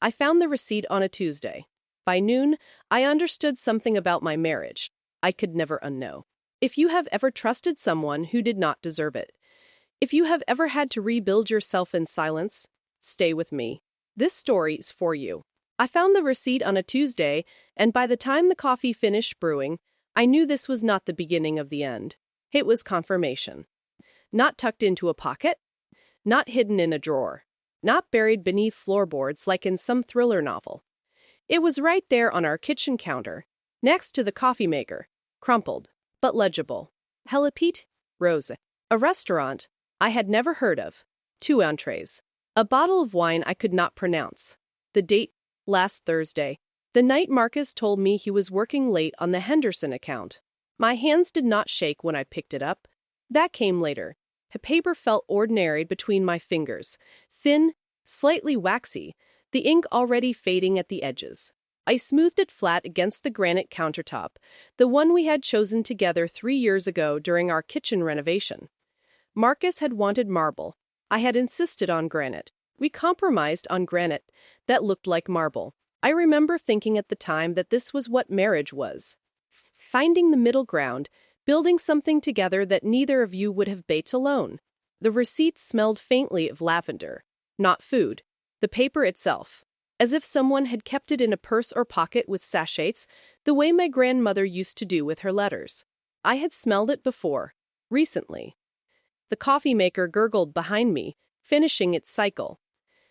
I found the receipt on a Tuesday. By noon, I understood something about my marriage I could never unknow. If you have ever trusted someone who did not deserve it, if you have ever had to rebuild yourself in silence, stay with me. This story is for you. I found the receipt on a Tuesday, and by the time the coffee finished brewing, I knew this was not the beginning of the end. It was confirmation. Not tucked into a pocket, not hidden in a drawer, not buried beneath floorboards like in some thriller novel. It was right there on our kitchen counter, next to the coffee maker, crumpled, but legible. Helipete, Rose. A restaurant I had never heard of. 2 entrees. A bottle of wine I could not pronounce. The date, last Thursday. The night Marcus told me he was working late on the Henderson account. My hands did not shake when I picked it up. That came later. The paper felt ordinary between my fingers, thin, slightly waxy, the ink already fading at the edges. I smoothed it flat against the granite countertop, the one we had chosen together 3 years ago during our kitchen renovation. Marcus had wanted marble. I had insisted on granite. We compromised on granite that looked like marble. I remember thinking at the time that this was what marriage was. Finding the middle ground, building something together that neither of you would have baked alone. The receipt smelled faintly of lavender, not food, the paper itself, as if someone had kept it in a purse or pocket with sachets, the way my grandmother used to do with her letters. I had smelled it before, recently. The coffee maker gurgled behind me, finishing its cycle.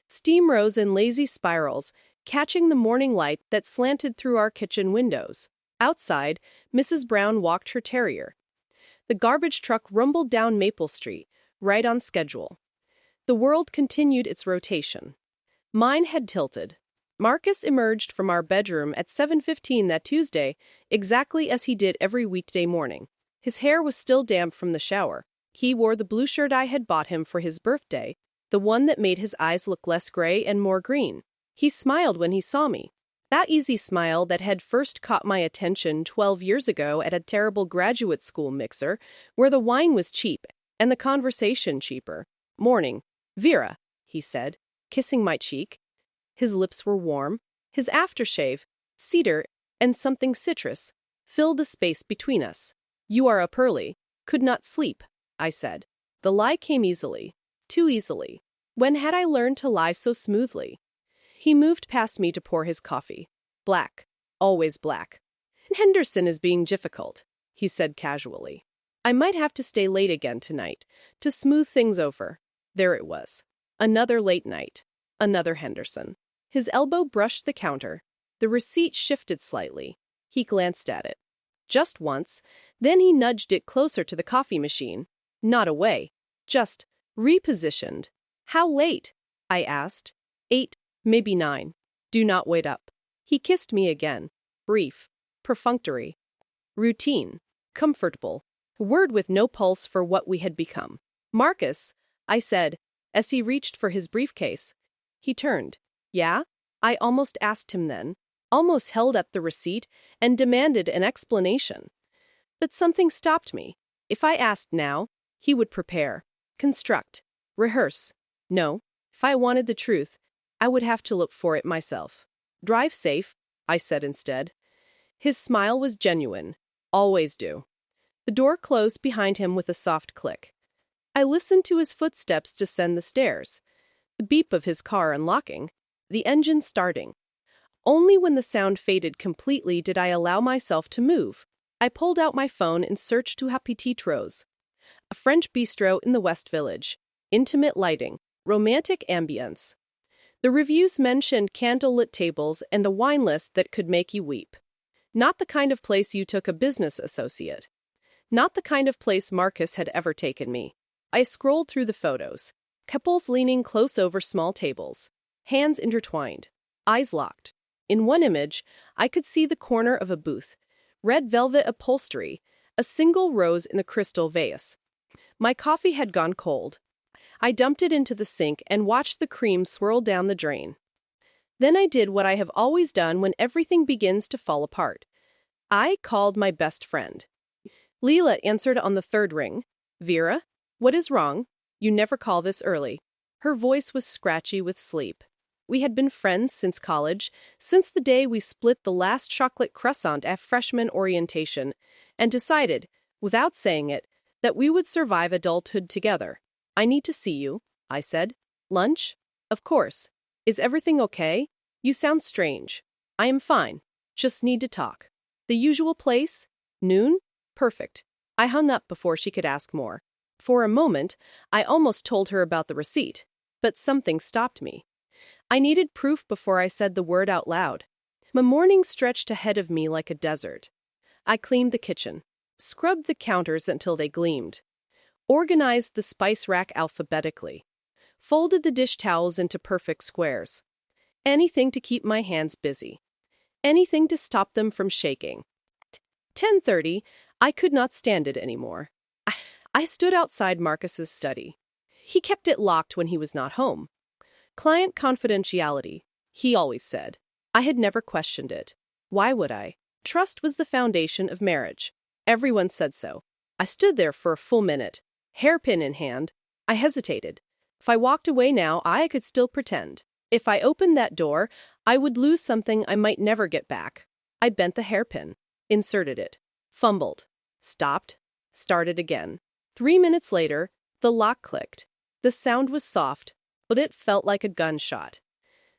Steam rose in lazy spirals, catching the morning light that slanted through our kitchen windows. Outside, Mrs. Brown walked her terrier. The garbage truck rumbled down Maple Street, right on schedule. The world continued its rotation. Mine had tilted. Marcus emerged from our bedroom at 7:15 that Tuesday, exactly as he did every weekday morning. His hair was still damp from the shower. He wore the blue shirt I had bought him for his birthday, the one that made his eyes look less gray and more green. He smiled when he saw me. That easy smile that had first caught my attention 12 years ago at a terrible graduate school mixer, where the wine was cheap and the conversation cheaper. "Morning, Vera," he said, kissing my cheek. His lips were warm. His aftershave, cedar and something citrus, filled the space between us. "You are up early." "Could not sleep," I said. The lie came easily. Too easily. When had I learned to lie so smoothly? He moved past me to pour his coffee. "Black. Always black." "Henderson is being difficult," he said casually. "I might have to stay late again tonight, to smooth things over." There it was. Another late night. Another Henderson. His elbow brushed the counter. The receipt shifted slightly. He glanced at it. Just once, then he nudged it closer to the coffee machine. Not away. Just repositioned. "How late?" I asked. 8, maybe 9. "Do not wait up." He kissed me again. Brief. Perfunctory. Routine. Comfortable. A word with no pulse for what we had become. "Marcus," I said, as he reached for his briefcase. He turned. "Yeah?" I almost asked him then. Almost held up the receipt and demanded an explanation. But something stopped me. If I asked now, he would prepare, construct, rehearse. No, if I wanted the truth, I would have to look for it myself. "Drive safe," I said instead. His smile was genuine. "Always do." The door closed behind him with a soft click. I listened to his footsteps descend the stairs, the beep of his car unlocking, the engine starting. Only when the sound faded completely did I allow myself to move. I pulled out my phone and searched to Petite Rose, a French bistro in the West Village. Intimate lighting, romantic ambience. The reviews mentioned candlelit tables and a wine list that could make you weep. Not the kind of place you took a business associate. Not the kind of place Marcus had ever taken me. I scrolled through the photos. Couples leaning close over small tables. Hands intertwined. Eyes locked. In one image, I could see the corner of a booth. Red velvet upholstery. A single rose in a crystal vase. My coffee had gone cold. I dumped it into the sink and watched the cream swirl down the drain. Then I did what I have always done when everything begins to fall apart. I called my best friend. Leela answered on the third ring. "Vera, what is wrong? You never call this early." Her voice was scratchy with sleep. We had been friends since college, since the day we split the last chocolate croissant at freshman orientation, and decided, without saying it, that we would survive adulthood together. I need to see you, I said. Lunch? Of course. Is everything okay? You sound strange. I am fine. Just need to talk. The usual place? Noon? Perfect. I hung up before she could ask more. For a moment, I almost told her about the receipt, but something stopped me. I needed proof before I said the word out loud. My morning stretched ahead of me like a desert. I cleaned the kitchen, scrubbed the counters until they gleamed, organized the spice rack alphabetically, folded the dish towels into perfect squares. Anything to keep my hands busy. Anything to stop them from shaking. 10:30, I could not stand it anymore. I stood outside Marcus's study. He kept it locked when he was not home. Client confidentiality, he always said. I had never questioned it. Why would I? Trust was the foundation of marriage. Everyone said so. I stood there for a full minute, hairpin in hand. I hesitated. If I walked away now, I could still pretend. If I opened that door, I would lose something I might never get back. I bent the hairpin, inserted it, fumbled, stopped, started again. 3 minutes later, the lock clicked. The sound was soft, but it felt like a gunshot.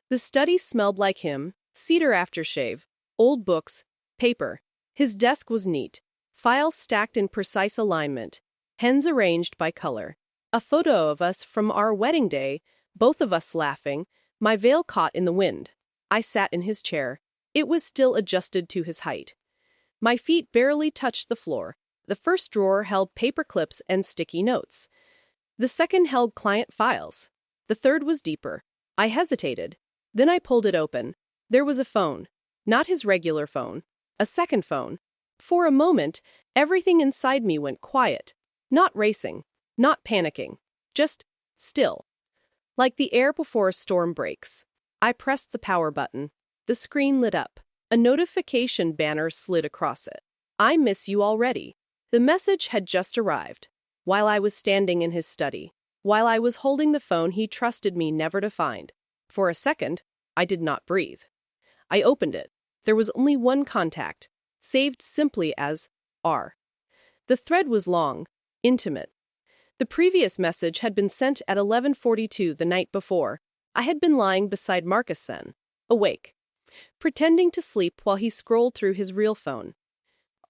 The study smelled like him, cedar aftershave, old books, paper. His desk was neat, files stacked in precise alignment, pens arranged by color. A photo of us from our wedding day, both of us laughing, my veil caught in the wind. I sat in his chair. It was still adjusted to his height. My feet barely touched the floor. The first drawer held paper clips and sticky notes. The second held client files. The third was deeper. I hesitated. Then I pulled it open. There was a phone. Not his regular phone. A second phone. For a moment, everything inside me went quiet. Not racing. Not panicking. Just still. Like the air before a storm breaks. I pressed the power button. The screen lit up. A notification banner slid across it. I miss you already. The message had just arrived. While I was standing in his study. While I was holding the phone he trusted me never to find. For a second, I did not breathe. I opened it. There was only one contact, saved simply as R. The thread was long, intimate. The previous message had been sent at 11:42 the night before. I had been lying beside Marcus then, awake, pretending to sleep while he scrolled through his real phone.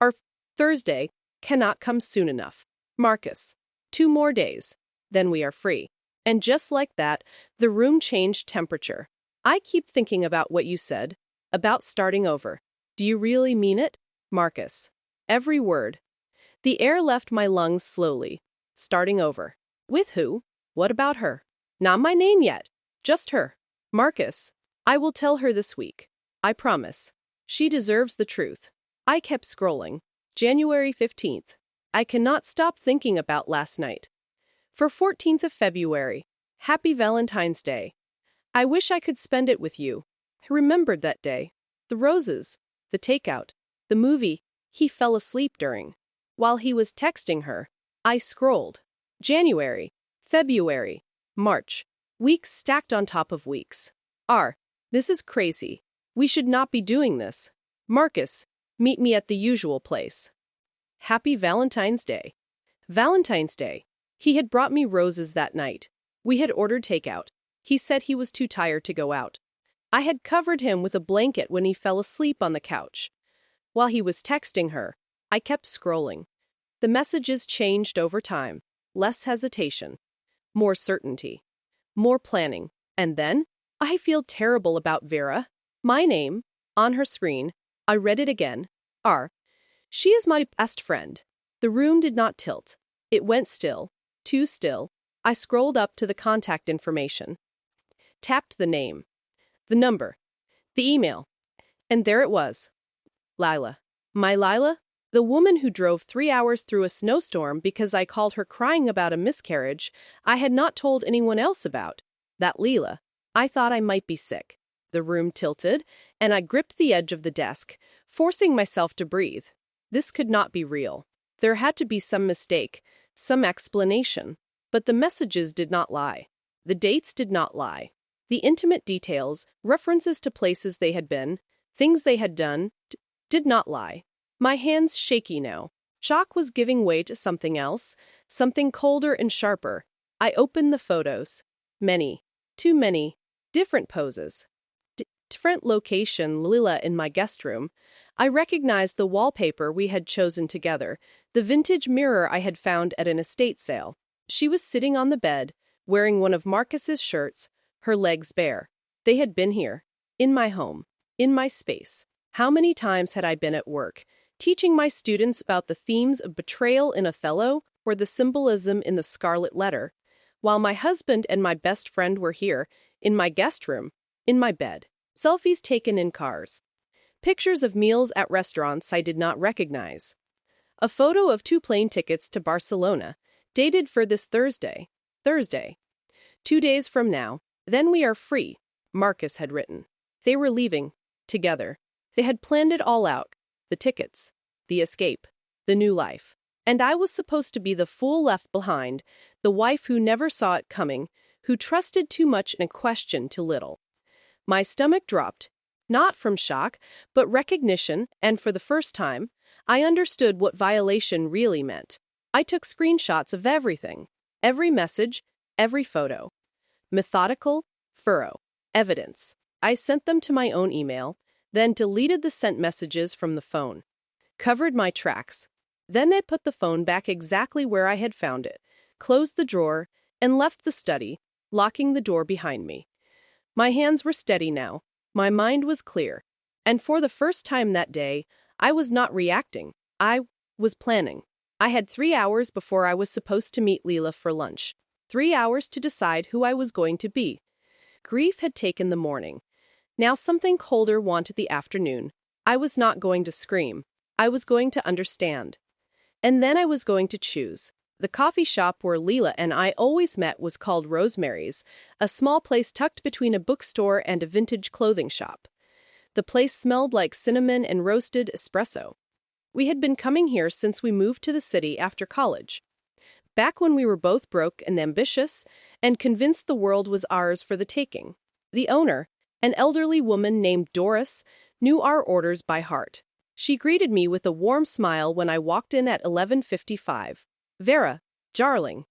Our Thursday cannot come soon enough. Marcus, 2 more days, then we are free. And just like that, the room changed temperature. I keep thinking about what you said, about starting over. Do you really mean it? Marcus. Every word. The air left my lungs slowly. Starting over. With who? What about her? Not my name yet. Just her. Marcus. I will tell her this week. I promise. She deserves the truth. I kept scrolling. January 15th. I cannot stop thinking about last night. For 14th of February. Happy Valentine's Day. I wish I could spend it with you. I remembered that day. The roses. The takeout. The movie he fell asleep during. While he was texting her, I scrolled. January. February. March. Weeks stacked on top of weeks. This is crazy. We should not be doing this. Marcus, meet me at the usual place. Happy Valentine's Day. Valentine's Day. He had brought me roses that night. We had ordered takeout. He said he was too tired to go out. I had covered him with a blanket when he fell asleep on the couch. While he was texting her, I kept scrolling. The messages changed over time. Less hesitation. More certainty. More planning. And then, I feel terrible about Vera. My name, on her screen. I read it again. She is my best friend. The room did not tilt. It went still. Too still. I scrolled up to the contact information. Tapped the name. The number. The email. And there it was. Lila. My Lila? The woman who drove 3 hours through a snowstorm because I called her crying about a miscarriage I had not told anyone else about. That Lila. I thought I might be sick. The room tilted, and I gripped the edge of the desk, forcing myself to breathe. This could not be real. There had to be some mistake, some explanation. But the messages did not lie. The dates did not lie. The intimate details, references to places they had been, things they had done, did not lie. My hands shaky now. Shock was giving way to something else, something colder and sharper. I opened the photos. Many, too many, different poses. Different location, Lila in my guest room. I recognized the wallpaper we had chosen together, the vintage mirror I had found at an estate sale. She was sitting on the bed, wearing one of Marcus's shirts, her legs bare. They had been here, in my home, in my space. How many times had I been at work, teaching my students about the themes of betrayal in Othello or the symbolism in the Scarlet Letter, while my husband and my best friend were here, in my guest room, in my bed. Selfies taken in cars. Pictures of meals at restaurants I did not recognize. A photo of 2 plane tickets to Barcelona, dated for this Thursday. 2 days from now, then we are free, Marcus had written. They were leaving, together. They had planned it all out. The tickets, the escape, the new life. And I was supposed to be the fool left behind, the wife who never saw it coming, who trusted too much and questioned too little. My stomach dropped, not from shock, but recognition, and for the first time, I understood what violation really meant. I took screenshots of everything, every message, every photo. Methodical, thorough, evidence. I sent them to my own email, then deleted the sent messages from the phone. Covered my tracks. Then I put the phone back exactly where I had found it, closed the drawer, and left the study, locking the door behind me. My hands were steady now. My mind was clear. And for the first time that day, I was not reacting. I was planning. I had 3 hours before I was supposed to meet Leela for lunch. 3 hours to decide who I was going to be. Grief had taken the morning. Now something colder wanted the afternoon. I was not going to scream. I was going to understand. And then I was going to choose. The coffee shop where Leela and I always met was called Rosemary's, a small place tucked between a bookstore and a vintage clothing shop. The place smelled like cinnamon and roasted espresso. We had been coming here since we moved to the city after college. Back when we were both broke and ambitious, and convinced the world was ours for the taking. The owner, an elderly woman named Doris, knew our orders by heart. She greeted me with a warm smile when I walked in at 11:55. Vera, darling,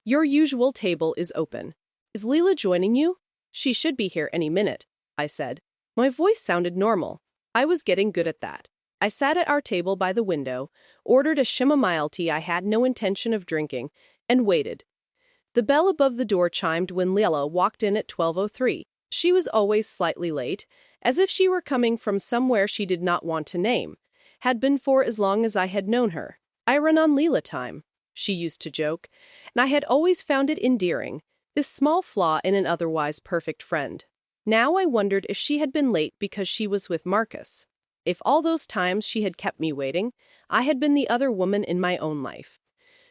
your usual table is open. Is Leela joining you? She should be here any minute, I said. My voice sounded normal. I was getting good at that. I sat at our table by the window, ordered a chamomile tea I had no intention of drinking, and waited. The bell above the door chimed when Leela walked in at 12:03. She was always slightly late, as if she were coming from somewhere she did not want to name, had been for as long as I had known her. I run on Leela time, she used to joke, and I had always found it endearing, this small flaw in an otherwise perfect friend. Now I wondered if she had been late because she was with Marcus. If all those times she had kept me waiting, I had been the other woman in my own life.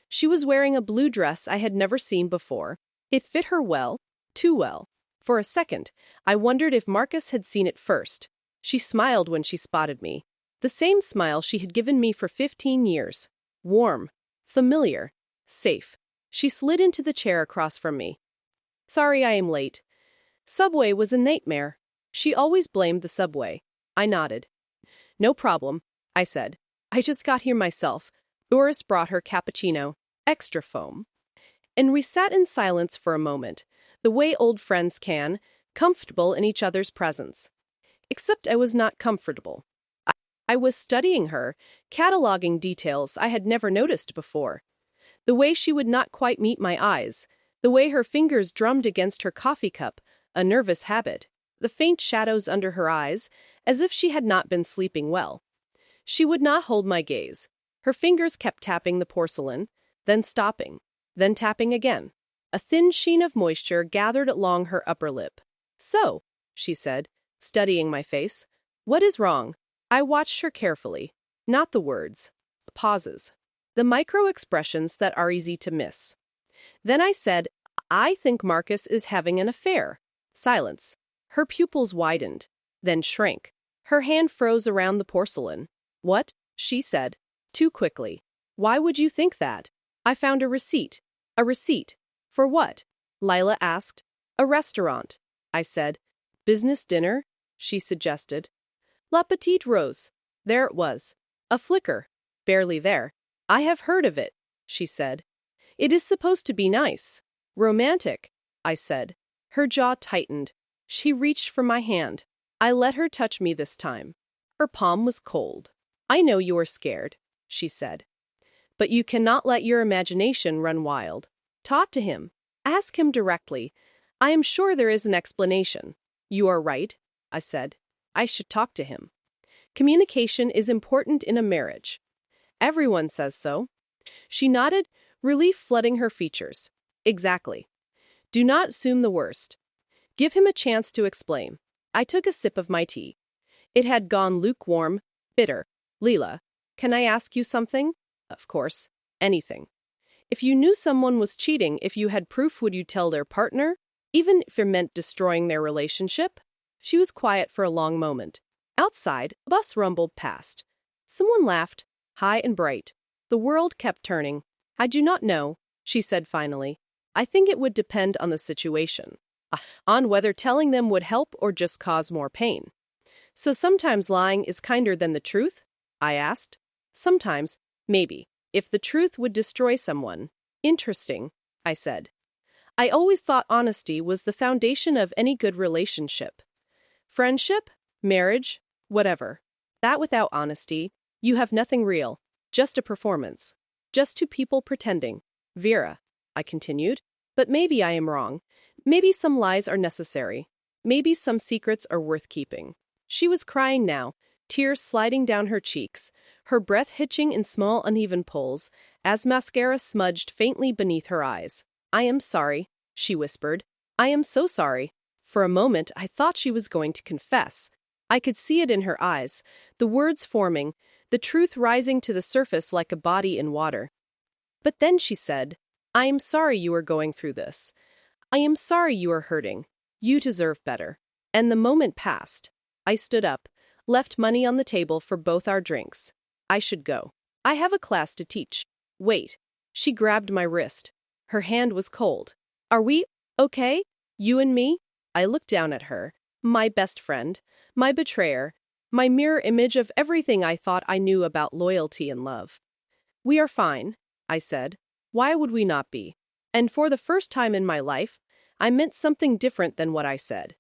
She was wearing a blue dress I had never seen before. It fit her well, too well. For a second, I wondered if Marcus had seen it first. She smiled when she spotted me. The same smile she had given me for 15 years. Warm, familiar, safe. She slid into the chair across from me. Sorry I am late. Subway was a nightmare. She always blamed the subway. I nodded. No problem, I said. I just got here myself. Doris brought her cappuccino, extra foam. And we sat in silence for a moment, the way old friends can, comfortable in each other's presence. Except I was not comfortable. I was studying her, cataloging details I had never noticed before. The way she would not quite meet my eyes, the way her fingers drummed against her coffee cup, a nervous habit, the faint shadows under her eyes, as if she had not been sleeping well. She would not hold my gaze. Her fingers kept tapping the porcelain, then stopping, then tapping again. A thin sheen of moisture gathered along her upper lip. So, she said, studying my face, what is wrong? I watched her carefully. Not the words. Pauses. The micro-expressions that are easy to miss. Then I said, I think Marcus is having an affair. Silence. Her pupils widened, then shrank. Her hand froze around the porcelain. What? She said. Too quickly. Why would you think that? I found a receipt. A receipt. For what? Lila asked. A restaurant. I said. Business dinner? She suggested. La Petite Rose. There it was. A flicker. Barely there. I have heard of it, she said. It is supposed to be nice. Romantic, I said. Her jaw tightened. She reached for my hand. I let her touch me this time. Her palm was cold. I know you are scared, she said. But you cannot let your imagination run wild. Talk to him. Ask him directly. I am sure there is an explanation. You are right, I said. I should talk to him. Communication is important in a marriage. Everyone says so. She nodded, relief flooding her features. Exactly. Do not assume the worst. Give him a chance to explain. I took a sip of my tea. It had gone lukewarm, bitter. Leela, can I ask you something? Of course, anything. If you knew someone was cheating, if you had proof, would you tell their partner? Even if it meant destroying their relationship? She was quiet for a long moment. Outside, a bus rumbled past. Someone laughed, high and bright. The world kept turning. I do not know, she said finally. I think it would depend on the situation. On whether telling them would help or just cause more pain. So sometimes lying is kinder than the truth? I asked. Sometimes, maybe, if the truth would destroy someone. Interesting, I said. I always thought honesty was the foundation of any good relationship. Friendship, marriage, whatever. That without honesty, you have nothing real, just a performance. Just two people pretending. Vera, I continued. But maybe I am wrong. Maybe some lies are necessary. Maybe some secrets are worth keeping. She was crying now, tears sliding down her cheeks, her breath hitching in small uneven pulls, as mascara smudged faintly beneath her eyes. I am sorry, she whispered. I am so sorry. For a moment I thought she was going to confess. I could see it in her eyes, the words forming, the truth rising to the surface like a body in water. But then she said, I am sorry you are going through this. I am sorry you are hurting. You deserve better. And the moment passed. I stood up, left money on the table for both our drinks. I should go. I have a class to teach. Wait. She grabbed my wrist. Her hand was cold. Are we okay? You and me? I looked down at her. My best friend. My betrayer. My mirror image of everything I thought I knew about loyalty and love. We are fine, I said. Why would we not be? And for the first time in my life, I meant something different than what I said.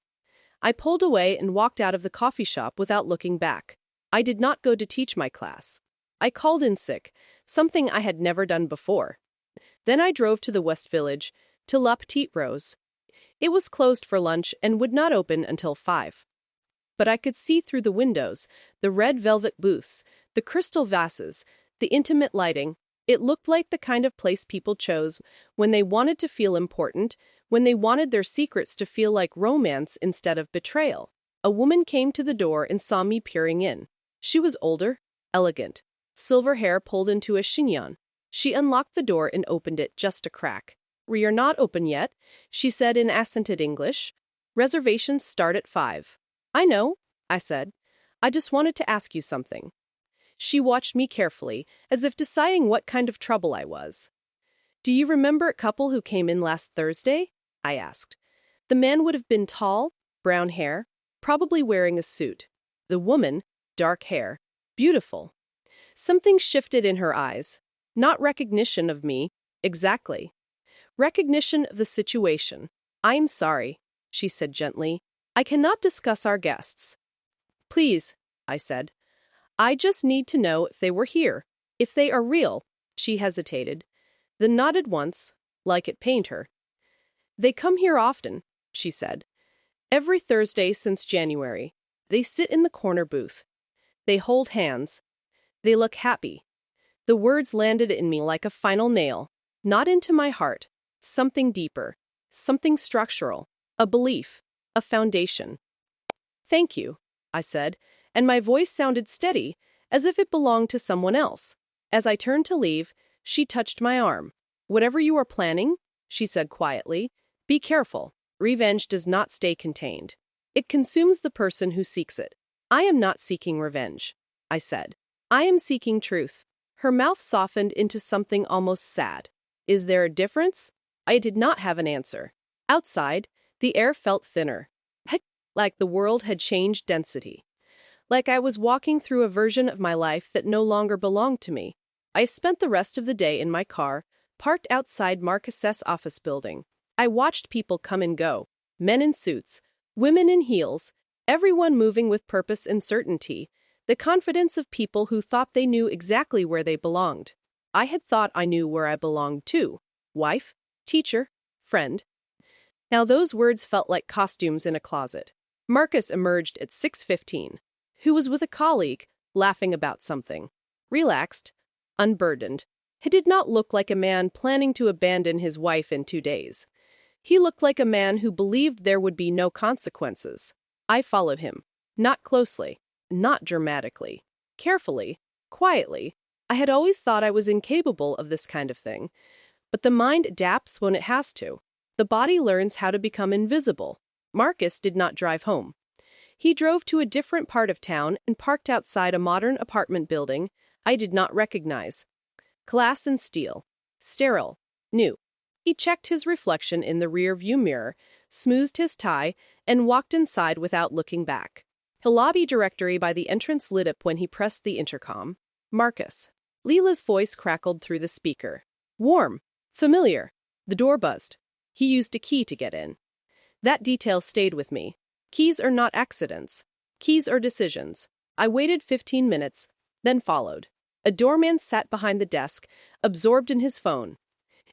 I pulled away and walked out of the coffee shop without looking back. I did not go to teach my class. I called in sick, something I had never done before. Then I drove to the West Village, to La Petite Rose. It was closed for lunch and would not open until 5. But I could see through the windows, the red velvet booths, the crystal vases, the intimate lighting. It looked like the kind of place people chose when they wanted to feel important, when they wanted their secrets to feel like romance instead of betrayal. A woman came to the door and saw me peering in. She was older, elegant, silver hair pulled into a chignon. She unlocked the door and opened it just a crack. We are not open yet, she said in accented English. Reservations start at 5. I know, I said. I just wanted to ask you something. She watched me carefully, as if deciding what kind of trouble I was. Do you remember a couple who came in last Thursday? I asked. The man would have been tall, brown hair, probably wearing a suit. The woman, dark hair, beautiful. Something shifted in her eyes. Not recognition of me, exactly. Recognition of the situation. I'm sorry, she said gently. I cannot discuss our guests. Please, I said. I just need to know if they were here. If they are real. She hesitated. Then nodded once, like it pained her. They come here often, she said. Every Thursday since January. They sit in the corner booth. They hold hands. They look happy. The words landed in me like a final nail. Not into my heart. Something deeper. Something structural. A belief. A foundation. Thank you, I said, and my voice sounded steady, as if it belonged to someone else. As I turned to leave, she touched my arm. Whatever you are planning, she said quietly, be careful. Revenge does not stay contained. It consumes the person who seeks it. I am not seeking revenge, I said. I am seeking truth. Her mouth softened into something almost sad. Is there a difference? I did not have an answer. Outside, the air felt thinner. like the world had changed density. Like I was walking through a version of my life that no longer belonged to me. I spent the rest of the day in my car, parked outside Marcus's office building. I watched people come and go, men in suits, women in heels, everyone moving with purpose and certainty, the confidence of people who thought they knew exactly where they belonged. I had thought I knew where I belonged too. Wife, teacher, friend. Now those words felt like costumes in a closet. Marcus emerged at 6:15. Who was with a colleague, laughing about something. Relaxed, unburdened. He did not look like a man planning to abandon his wife in 2 days. He looked like a man who believed there would be no consequences. I followed him. Not closely, not dramatically. Carefully, quietly. I had always thought I was incapable of this kind of thing. But the mind adapts when it has to. The body learns how to become invisible. Marcus did not drive home. He drove to a different part of town and parked outside a modern apartment building I did not recognize. Glass and steel. Sterile. New. He checked his reflection in the rear-view mirror, smoothed his tie, and walked inside without looking back. The lobby directory by the entrance lit up when he pressed the intercom. Marcus. Leela's voice crackled through the speaker. Warm. Familiar. The door buzzed. He used a key to get in. That detail stayed with me. Keys are not accidents. Keys are decisions. I waited 15 minutes, then followed. A doorman sat behind the desk, absorbed in his phone.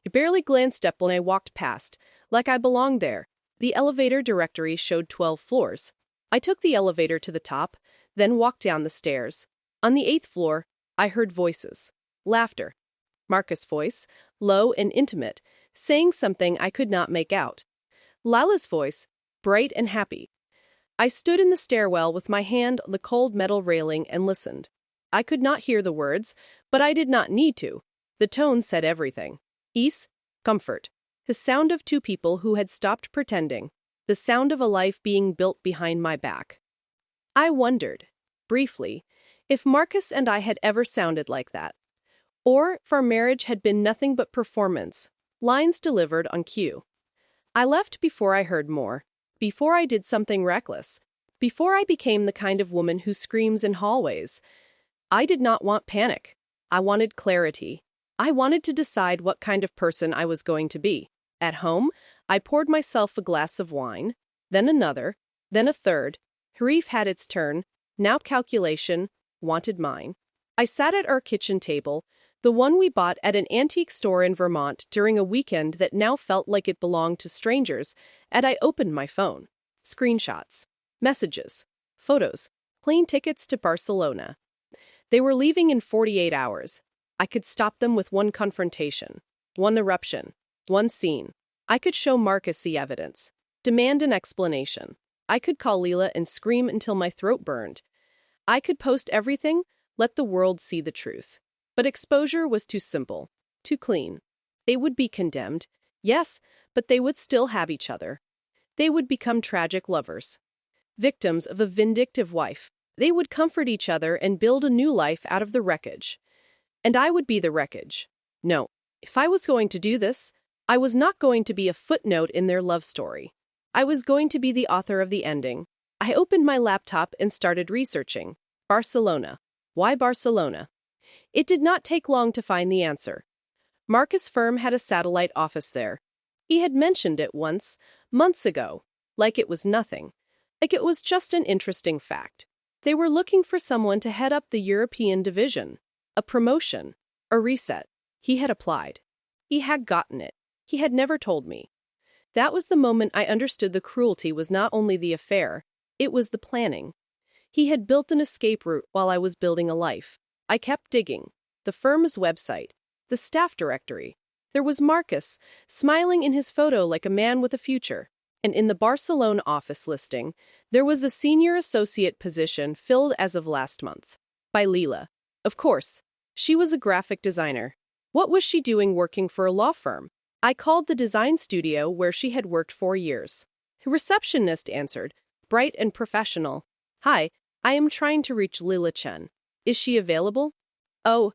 I barely glanced up when I walked past, like I belonged there. The elevator directory showed 12 floors. I took the elevator to the top, then walked down the stairs. On the 8th floor, I heard voices. Laughter. Marcus' voice, low and intimate, saying something I could not make out. Lila's voice, bright and happy. I stood in the stairwell with my hand on the cold metal railing and listened. I could not hear the words, but I did not need to. The tone said everything. Ease, comfort. The sound of two people who had stopped pretending. The sound of a life being built behind my back. I wondered, briefly, if Marcus and I had ever sounded like that. Or if our marriage had been nothing but performance, lines delivered on cue. I left before I heard more, before I did something reckless, before I became the kind of woman who screams in hallways. I did not want panic. I wanted clarity. I wanted to decide what kind of person I was going to be. At home, I poured myself a glass of wine, then another, then a third. Grief had its turn, now calculation, wanted mine. I sat at our kitchen table, the one we bought at an antique store in Vermont during a weekend that now felt like it belonged to strangers, and I opened my phone. Screenshots, messages, photos, plane tickets to Barcelona. They were leaving in 48 hours. I could stop them with one confrontation, one eruption, one scene. I could show Marcus the evidence, demand an explanation. I could call Leela and scream until my throat burned. I could post everything, let the world see the truth. But exposure was too simple, too clean. They would be condemned, yes, but they would still have each other. They would become tragic lovers, victims of a vindictive wife. They would comfort each other and build a new life out of the wreckage. And I would be the wreckage. No, if I was going to do this, I was not going to be a footnote in their love story. I was going to be the author of the ending. I opened my laptop and started researching. Barcelona. Why Barcelona? It did not take long to find the answer. Marcus' firm had a satellite office there. He had mentioned it once, months ago, like it was nothing, like it was just an interesting fact. They were looking for someone to head up the European division. A promotion, a reset. He had applied. He had gotten it. He had never told me. That was the moment I understood the cruelty was not only the affair, it was the planning. He had built an escape route while I was building a life. I kept digging. The firm's website, the staff directory. There was Marcus, smiling in his photo like a man with a future. And in the Barcelona office listing, there was a senior associate position filled as of last month. By Leela. Of course, she was a graphic designer. What was she doing working for a law firm? I called the design studio where she had worked 4 years. The receptionist answered, bright and professional. Hi, I am trying to reach Lila Chen. Is she available? Oh,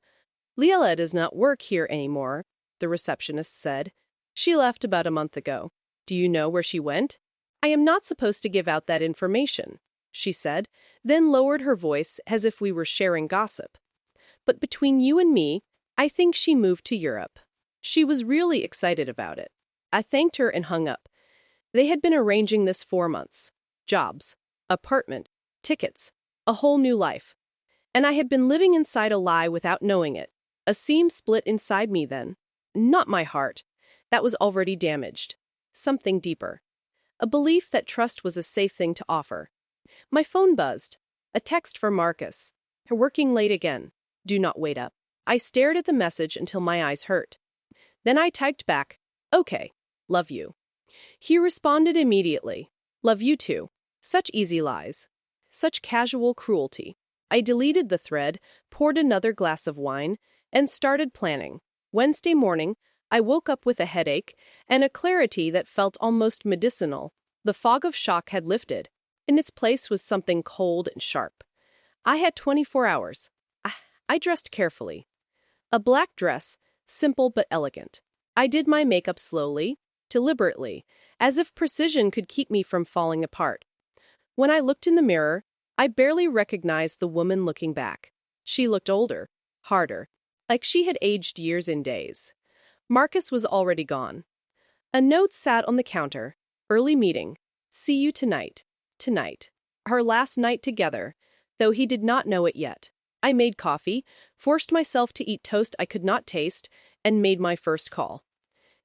Leela does not work here anymore, the receptionist said. She left about a month ago. Do you know where she went? I am not supposed to give out that information, she said, then lowered her voice as if we were sharing gossip. But between you and me, I think she moved to Europe. She was really excited about it. I thanked her and hung up. They had been arranging this 4 months. Jobs, apartment, tickets, a whole new life. And I had been living inside a lie without knowing it. A seam split inside me then. Not my heart. That was already damaged. Something deeper. A belief that trust was a safe thing to offer. My phone buzzed. A text from Marcus. Working late again. Do not wait up. I stared at the message until my eyes hurt. Then I typed back, okay, love you. He responded immediately. Love you too. Such easy lies. Such casual cruelty. I deleted the thread, poured another glass of wine, and started planning. Wednesday morning, I woke up with a headache and a clarity that felt almost medicinal. The fog of shock had lifted. In its place was something cold and sharp. I had 24 hours. I dressed carefully. A black dress, simple but elegant. I did my makeup slowly, deliberately, as if precision could keep me from falling apart. When I looked in the mirror, I barely recognized the woman looking back. She looked older, harder, like she had aged years in days. Marcus was already gone. A note sat on the counter. Early meeting. See you tonight. Tonight. Our last night together, though he did not know it yet. I made coffee, forced myself to eat toast I could not taste, and made my first call.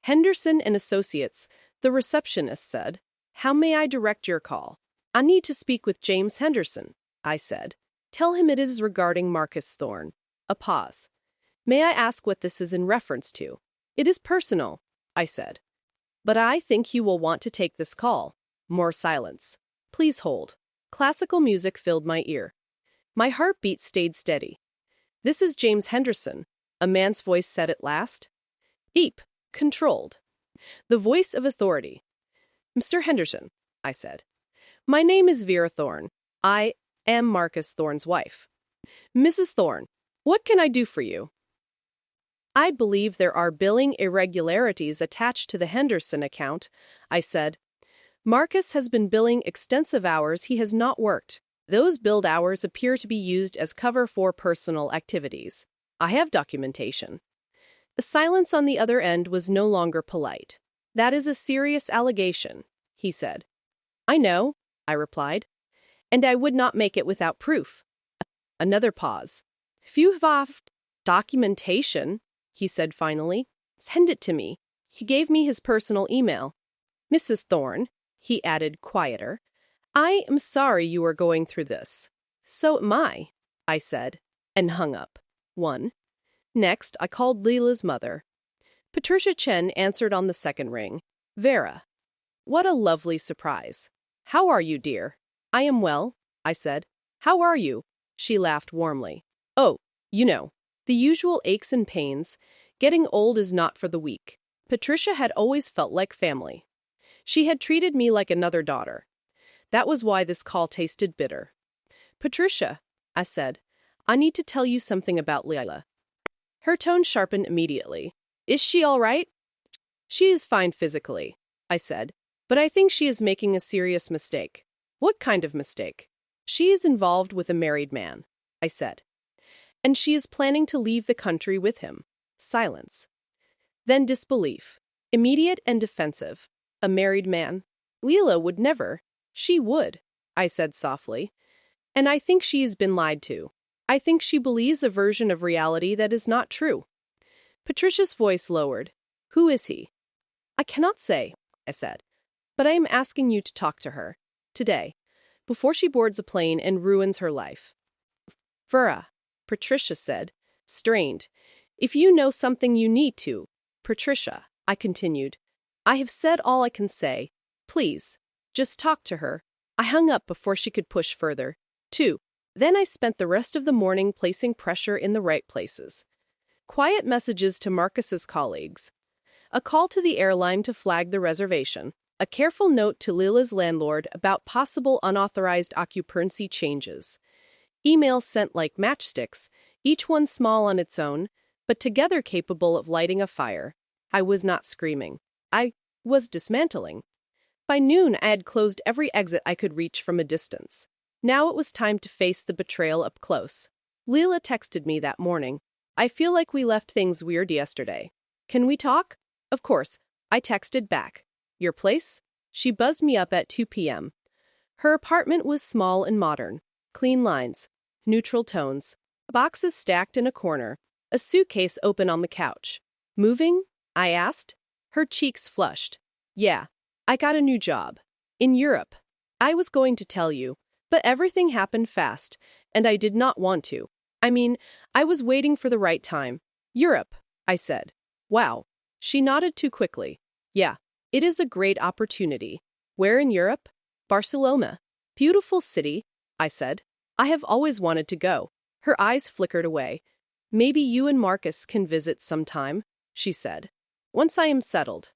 Henderson and Associates, the receptionist said, "How may I direct your call?" "I need to speak with James Henderson," I said. "Tell him it is regarding Marcus Thorne." A pause. "May I ask what this is in reference to?" "It is personal," I said. "But I think you will want to take this call." More silence. "Please hold." Classical music filled my ear. My heartbeat stayed steady. "This is James Henderson," a man's voice said at last. Deep, controlled. The voice of authority. "Mr. Henderson," I said. "My name is Vera Thorne. I am Marcus Thorne's wife." "Mrs. Thorne, what can I do for you?" "I believe there are billing irregularities attached to the Henderson account," I said. "Marcus has been billing extensive hours he has not worked. Those billed hours appear to be used as cover for personal activities. I have documentation." The silence on the other end was no longer polite. "That is a serious allegation," he said. "I know," I replied. "And I would not make it without proof." Another pause. "Few have documentation," he said finally. "Send it to me." He gave me his personal email. "Mrs. Thorne," he added, quieter, "I am sorry you are going through this." "So am I said, and hung up. 1. Next, I called Leela's mother. Patricia Chen answered on the second ring. "Vera." What a lovely surprise. "How are you, dear?" "I am well," I said. "How are you?" She laughed warmly. "Oh, you know, the usual aches and pains. Getting old is not for the weak." Patricia had always felt like family. She had treated me like another daughter. That was why this call tasted bitter. "Patricia," I said, "I need to tell you something about Leila." Her tone sharpened immediately. "Is she all right?" "She is fine physically," I said, "but I think she is making a serious mistake." "What kind of mistake?" "She is involved with a married man," I said. "And she is planning to leave the country with him." Silence. Then disbelief. Immediate and defensive. A married man. "Leila would never." "She would," I said softly. "And I think she has been lied to. I think she believes a version of reality that is not true." Patricia's voice lowered. "Who is he?" "I cannot say," I said. "But I am asking you to talk to her. Today. Before she boards a plane and ruins her life." "Vera," Patricia said, strained. "If you know something you need to." "Patricia," I continued. "I have said all I can say. Please, just talk to her." I hung up before she could push further. 2. Then I spent the rest of the morning placing pressure in the right places. Quiet messages to Marcus's colleagues. A call to the airline to flag the reservation. A careful note to Lila's landlord about possible unauthorized occupancy changes. Emails sent like matchsticks, each one small on its own, but together capable of lighting a fire. I was not screaming. I was dismantling. By noon, I had closed every exit I could reach from a distance. Now it was time to face the betrayal up close. Leela texted me that morning. I feel like we left things weird yesterday. Can we talk? Of course, I texted back. Your place? She buzzed me up at 2 p.m. Her apartment was small and modern. Clean lines, neutral tones, boxes stacked in a corner, a suitcase open on the couch. Moving? I asked. Her cheeks flushed. Yeah, I got a new job. In Europe. I was going to tell you, but everything happened fast, and I did not want to. I was waiting for the right time. Europe, I said. Wow. She nodded too quickly. Yeah, it is a great opportunity. Where in Europe? Barcelona. Beautiful city, I said. I have always wanted to go. Her eyes flickered away. Maybe you and Marcus can visit sometime, she said. Once I am settled.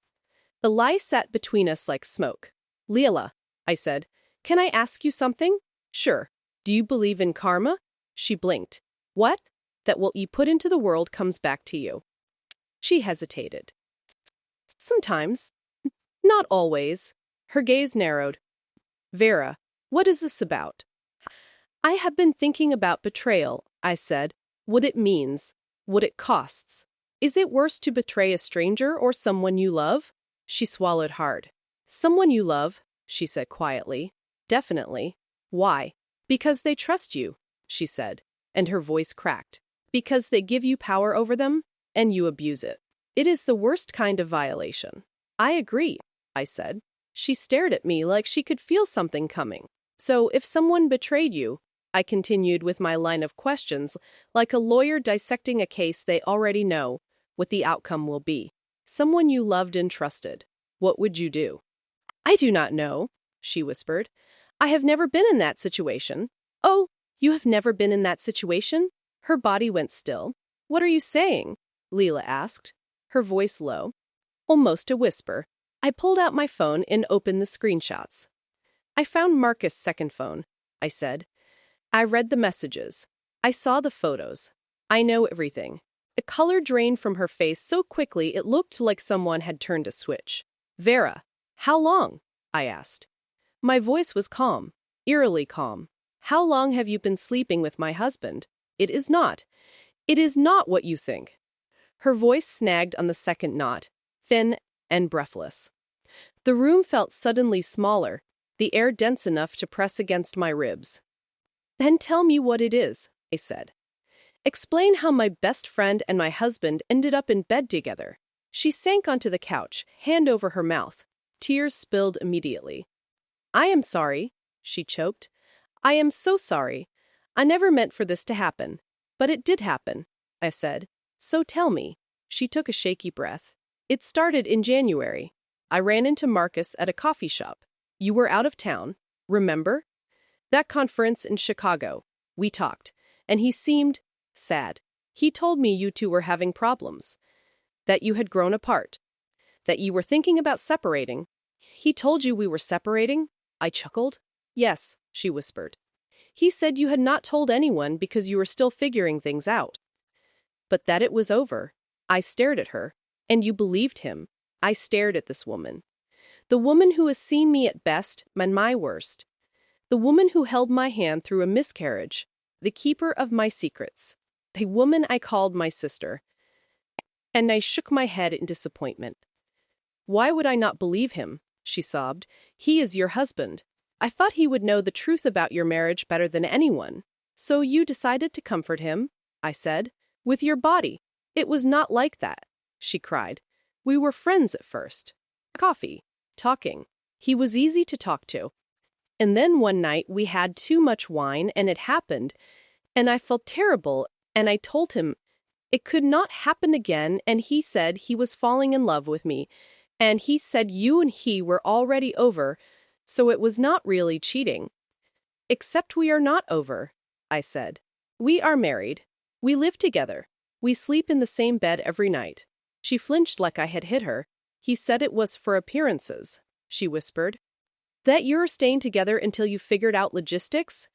The lie sat between us like smoke. Leela, I said, can I ask you something? Sure. Do you believe in karma? She blinked. What? That what you put into the world comes back to you. She hesitated. Sometimes. Not always. Her gaze narrowed. Vera, what is this about? I have been thinking about betrayal, I said. What it means. What it costs. Is it worse to betray a stranger or someone you love? She swallowed hard. Someone you love, she said quietly. Definitely. Why? Because they trust you, she said, and her voice cracked. Because they give you power over them, and you abuse it. It is the worst kind of violation. I agree, I said. She stared at me like she could feel something coming. So if someone betrayed you, I continued with my line of questions, like a lawyer dissecting a case they already know what the outcome will be. Someone you loved and trusted. What would you do? I do not know, she whispered. I have never been in that situation. Oh, you have never been in that situation? Her body went still. What are you saying? Leela asked, her voice low, almost a whisper. I pulled out my phone and opened the screenshots. I found Marcus' second phone, I said. I read the messages. I saw the photos. I know everything. The color drained from her face so quickly it looked like someone had turned a switch. Vera, how long? I asked. My voice was calm, eerily calm. How long have you been sleeping with my husband? It is not what you think. Her voice snagged on the second knot, thin and breathless. The room felt suddenly smaller, the air dense enough to press against my ribs. Then tell me what it is, I said. Explain how my best friend and my husband ended up in bed together. She sank onto the couch, hand over her mouth. Tears spilled immediately. I am sorry, she choked. I am so sorry. I never meant for this to happen. But it did happen, I said. So tell me. She took a shaky breath. It started in January. I ran into Marcus at a coffee shop. You were out of town, remember? That conference in Chicago. We talked, and he seemed sad. He told me you two were having problems, that you had grown apart, that you were thinking about separating. He told you we were separating? I chuckled. Yes, she whispered. He said you had not told anyone because you were still figuring things out. But that it was over. I stared at her. And you believed him. I stared at this woman. The woman who has seen me at best and my worst. The woman who held my hand through a miscarriage. The keeper of my secrets. The woman I called my sister. And I shook my head in disappointment. Why would I not believe him? She sobbed. He is your husband. I thought he would know the truth about your marriage better than anyone. So you decided to comfort him? I said. With your body. It was not like that, she cried. We were friends at first. Coffee. Talking. He was easy to talk to. And then one night we had too much wine and it happened. And I felt terrible and I told him it could not happen again and he said he was falling in love with me. And he said you and he were already over, so it was not really cheating. Except we are not over, I said. We are married. We live together. We sleep in the same bed every night. She flinched like I had hit her. He said it was for appearances, she whispered. That you're staying together until you figured out logistics?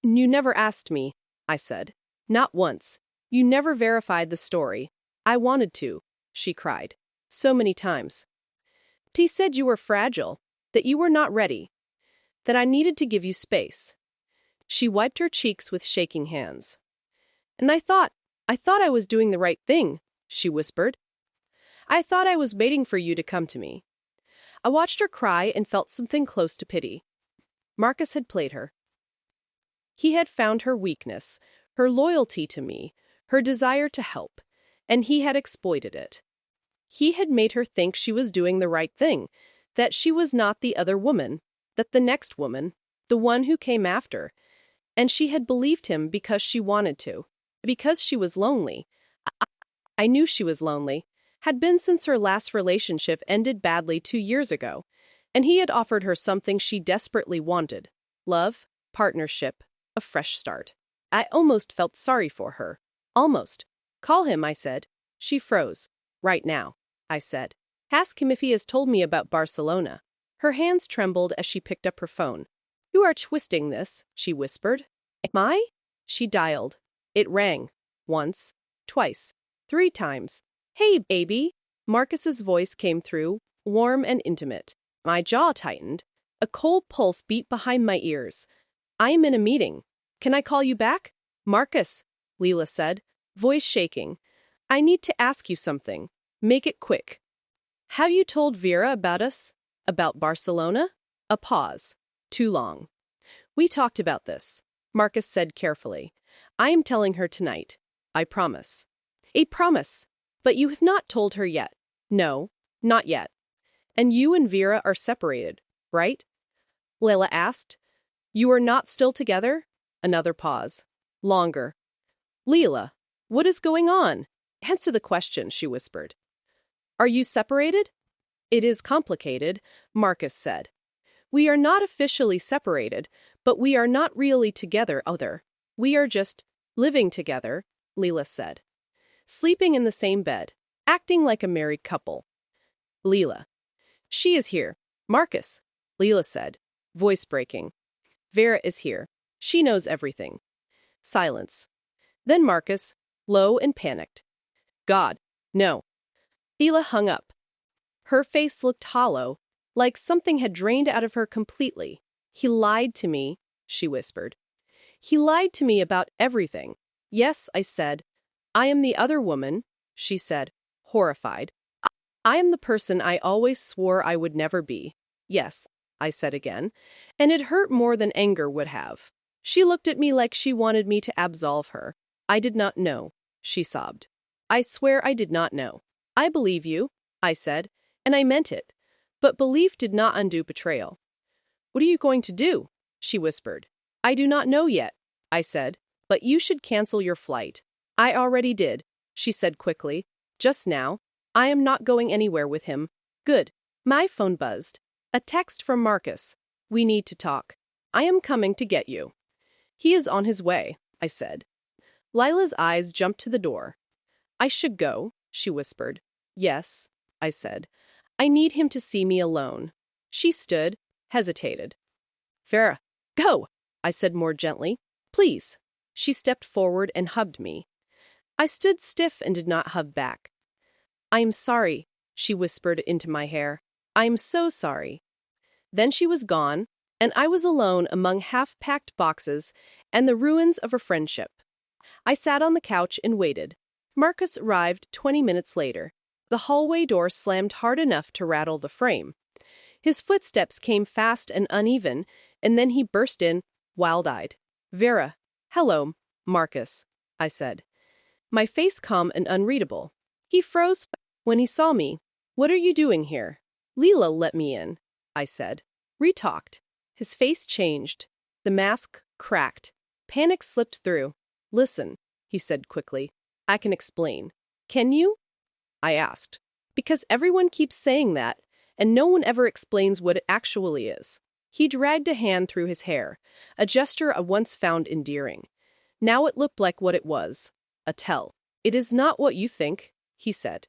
You never asked me, I said. Not once. You never verified the story. I wanted to, she cried. So many times. He said you were fragile. that you were not ready, that I needed to give you space. She wiped her cheeks with shaking hands. And I thought I was doing the right thing, she whispered. I thought I was waiting for you to come to me. I watched her cry and felt something close to pity. Marcus had played her. He had found her weakness, her loyalty to me, her desire to help, and he had exploited it. He had made her think she was doing the right thing, that she was not the other woman, that the next woman, the one who came after, and she had believed him because she wanted to, because she was lonely. I knew she was lonely, had been since her last relationship ended badly 2 years ago, and he had offered her something she desperately wanted: love, partnership, a fresh start. I almost felt sorry for her. Almost. Call him, I said. She froze. Right now, I said. Ask him if he has told me about Barcelona. Her hands trembled as she picked up her phone. You are twisting this, she whispered. Am I? She dialed. It rang. Once, twice, 3 times. Hey, baby. Marcus's voice came through, warm and intimate. My jaw tightened. A cold pulse beat behind my ears. I am in a meeting. Can I call you back? Marcus, Leela said, voice shaking. I need to ask you something. Make it quick. Have you told Vera about us? About Barcelona? A pause. Too long. We talked about this, Marcus said carefully. I am telling her tonight. I promise. A promise. But you have not told her yet. No, not yet. And you and Vera are separated, right? Leila asked. You are not still together? Another pause. Longer. Leila, what is going on? Answer the question, she whispered. Are you separated? It is complicated, Marcus said. We are not officially separated, but we are not really together either. We are just living together, Leila said. Sleeping in the same bed, acting like a married couple. Leila. She is here. Marcus, Leila said, voice breaking. Vera is here. She knows everything. Silence. Then Marcus, low and panicked. God, no. Leila hung up. Her face looked hollow, like something had drained out of her completely. He lied to me, she whispered. He lied to me about everything. Yes, I said. I am the other woman, she said, horrified. I am the person I always swore I would never be. Yes, I said again, and it hurt more than anger would have. She looked at me like she wanted me to absolve her. I did not know, she sobbed. I swear I did not know. I believe you, I said, and I meant it. But belief did not undo betrayal. What are you going to do? She whispered. I do not know yet, I said, but you should cancel your flight. I already did, she said quickly. Just now. I am not going anywhere with him. Good. My phone buzzed. A text from Marcus. We need to talk. I am coming to get you. He is on his way, I said. Lila's eyes jumped to the door. I should go, she whispered. Yes, I said. I need him to see me alone. She stood, hesitated. Vera, go, I said more gently. Please. She stepped forward and hugged me. I stood stiff and did not hug back. I am sorry, she whispered into my hair. I am so sorry. Then she was gone, and I was alone among half-packed boxes and the ruins of a friendship. I sat on the couch and waited. Marcus arrived 20 minutes later. The hallway door slammed hard enough to rattle the frame. His footsteps came fast and uneven, and then he burst in, wild-eyed. Vera. Hello, Marcus, I said. My face calm and unreadable. He froze when he saw me. What are you doing here? Leila let me in, I said. We talked. His face changed. The mask cracked. Panic slipped through. Listen, he said quickly. I can explain. Can you? I asked. Because everyone keeps saying that, and no one ever explains what it actually is. He dragged a hand through his hair, a gesture I once found endearing. Now it looked like what it was, a tell. It is not what you think, he said.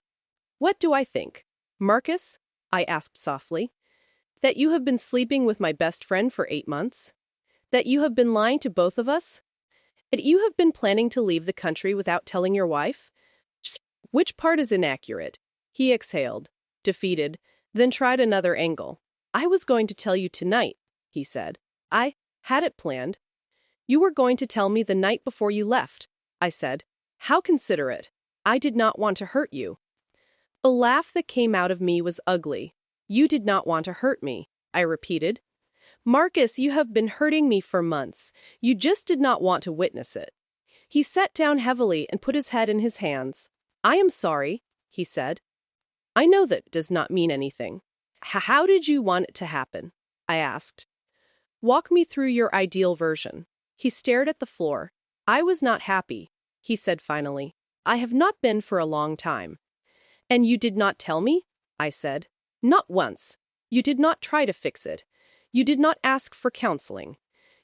What do I think? Marcus? I asked softly. That you have been sleeping with my best friend for 8 months? That you have been lying to both of us? That you have been planning to leave the country without telling your wife? Which part is inaccurate? He exhaled, defeated, then tried another angle. I was going to tell you tonight, he said. I had it planned. You were going to tell me the night before you left, I said. How considerate. I did not want to hurt you. A laugh that came out of me was ugly. You did not want to hurt me, I repeated. Marcus, you have been hurting me for months. You just did not want to witness it. He sat down heavily and put his head in his hands. I am sorry, he said. I know that does not mean anything. How did you want it to happen? I asked. Walk me through your ideal version. He stared at the floor. I was not happy, he said finally. I have not been for a long time. And you did not tell me? I said. Not once. You did not try to fix it. You did not ask for counseling.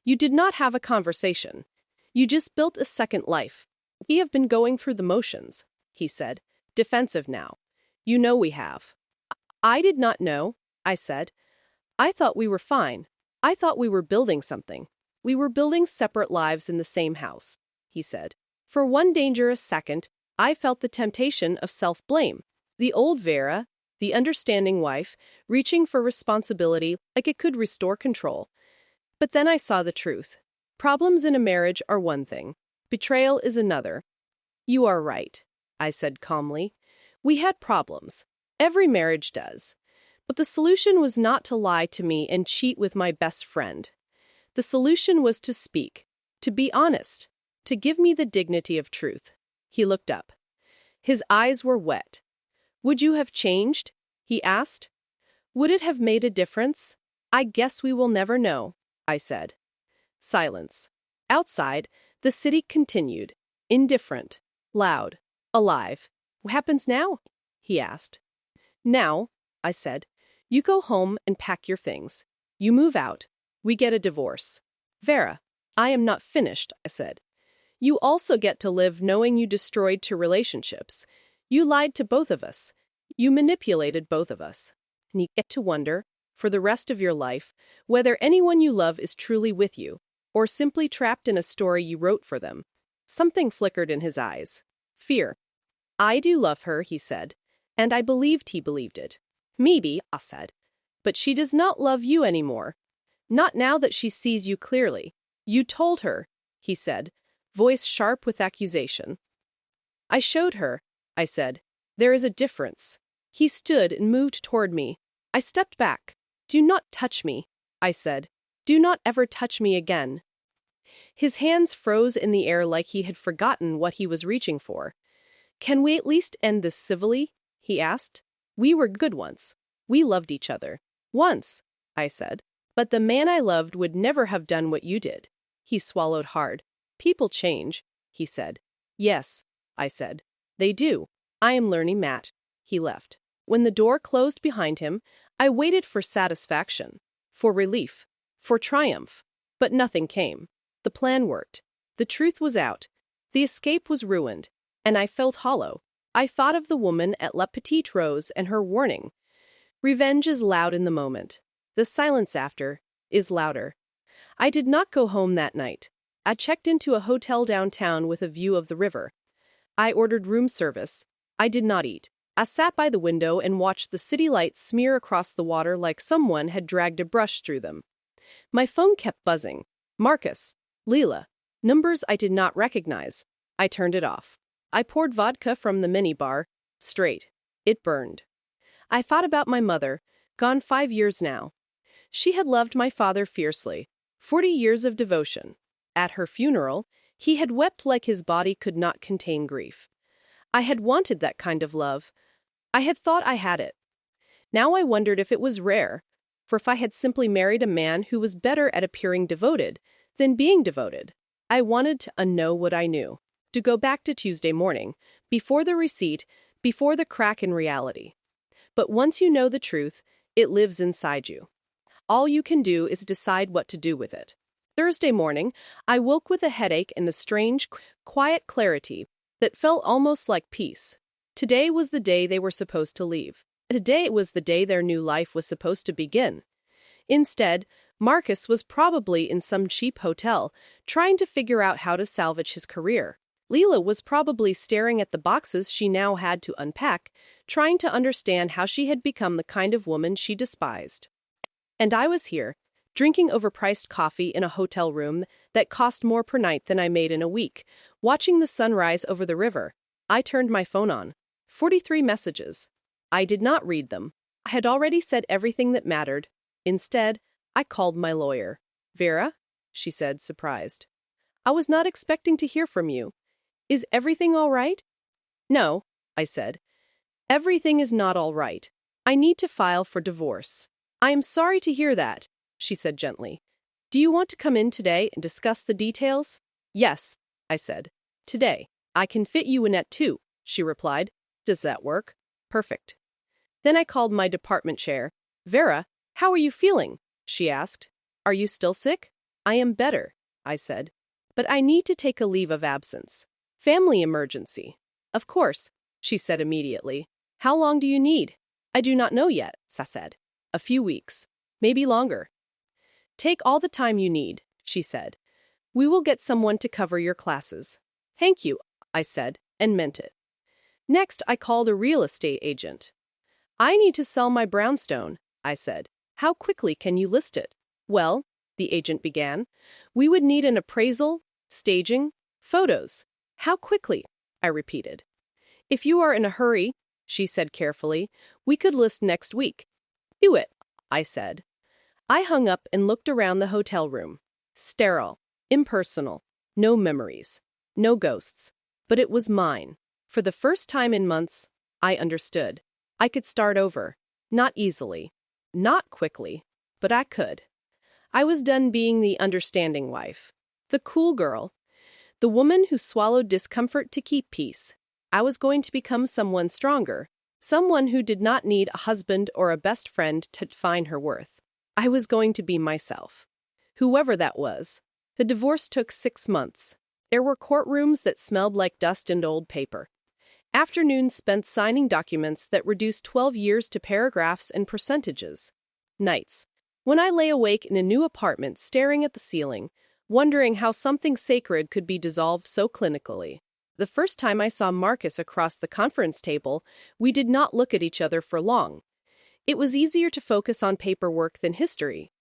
You did not have a conversation. You just built a second life. We have been going through the motions, he said, defensive now. You know we have. I did not know, I said. I thought we were fine. I thought we were building something. We were building separate lives in the same house, he said. For one dangerous second, I felt the temptation of self-blame. The old Vera, the understanding wife, reaching for responsibility like it could restore control. But then I saw the truth. Problems in a marriage are one thing. Betrayal is another. You are right, I said calmly. We had problems. Every marriage does. But the solution was not to lie to me and cheat with my best friend. The solution was to speak, to be honest, to give me the dignity of truth. He looked up. His eyes were wet. Would you have changed? He asked. Would it have made a difference? I guess we will never know, I said. Silence. Outside, the city continued, indifferent, loud, alive. What happens now? He asked. Now, I said, you go home and pack your things. You move out. We get a divorce. Vera, I am not finished, I said. You also get to live knowing you destroyed two relationships. You lied to both of us. You manipulated both of us. And you get to wonder, for the rest of your life, whether anyone you love is truly with you, or simply trapped in a story you wrote for them. Something flickered in his eyes. Fear. I do love her, he said. And I believed he believed it. Maybe, I said. But she does not love you anymore. Not now that she sees you clearly. You told her, he said, voice sharp with accusation. I showed her, I said. There is a difference. He stood and moved toward me. I stepped back. Do not touch me, I said. Do not ever touch me again. His hands froze in the air like he had forgotten what he was reaching for. Can we at least end this civilly? He asked. We were good once. We loved each other. Once, I said. But the man I loved would never have done what you did. He swallowed hard. People change, he said. Yes, I said. They do. I am learning, Matt. He left. When the door closed behind him, I waited for satisfaction, for relief, for triumph. But nothing came. The plan worked. The truth was out. The escape was ruined. And I felt hollow. I thought of the woman at La Petite Rose and her warning. Revenge is loud in the moment. The silence after is louder. I did not go home that night. I checked into a hotel downtown with a view of the river. I ordered room service. I did not eat. I sat by the window and watched the city lights smear across the water like someone had dragged a brush through them. My phone kept buzzing. Marcus, Leela, numbers I did not recognize. I turned it off. I poured vodka from the minibar. Straight. It burned. I thought about my mother, gone 5 years now. She had loved my father fiercely. 40 years of devotion. At her funeral, he had wept like his body could not contain grief. I had wanted that kind of love. I had thought I had it. Now I wondered if it was rare, for if I had simply married a man who was better at appearing devoted than being devoted. I wanted to unknow what I knew, to go back to Tuesday morning, before the receipt, before the crack in reality. But once you know the truth, it lives inside you. All you can do is decide what to do with it. Thursday morning, I woke with a headache and the strange, quiet clarity that felt almost like peace. Today was the day they were supposed to leave. Today was the day their new life was supposed to begin. Instead, Marcus was probably in some cheap hotel, trying to figure out how to salvage his career. Leela was probably staring at the boxes she now had to unpack, trying to understand how she had become the kind of woman she despised. And I was here, drinking overpriced coffee in a hotel room that cost more per night than I made in a week, watching the sun rise over the river. I turned my phone on. 43 messages. I did not read them. I had already said everything that mattered. Instead, I called my lawyer. Vera? She said, surprised. I was not expecting to hear from you. Is everything all right? No, I said. Everything is not all right. I need to file for divorce. I am sorry to hear that, she said gently. Do you want to come in today and discuss the details? Yes, I said. Today. I can fit you in at 2, she replied. Does that work? Perfect. Then I called my department chair. Vera, how are you feeling? She asked. Are you still sick? I am better, I said. But I need to take a leave of absence. Family emergency. Of course, she said immediately. How long do you need? I do not know yet, I said. A few weeks. Maybe longer. Take all the time you need, she said. We will get someone to cover your classes. Thank you, I said, and meant it. Next, I called a real estate agent. I need to sell my brownstone, I said. How quickly can you list it? Well, the agent began, we would need an appraisal, staging, photos. How quickly? I repeated. If you are in a hurry, she said carefully, we could list next week. Do it, I said. I hung up and looked around the hotel room. Sterile, impersonal, no memories, no ghosts. But it was mine. For the first time in months, I understood. I could start over. Not easily. Not quickly. But I could. I was done being the understanding wife. The cool girl. The woman who swallowed discomfort to keep peace. I was going to become someone stronger. Someone who did not need a husband or a best friend to define her worth. I was going to be myself. Whoever that was. The divorce took 6 months. There were courtrooms that smelled like dust and old paper. Afternoons spent signing documents that reduced 12 years to paragraphs and percentages. Nights. When I lay awake in a new apartment staring at the ceiling, wondering how something sacred could be dissolved so clinically. The first time I saw Marcus across the conference table, we did not look at each other for long. It was easier to focus on paperwork than history.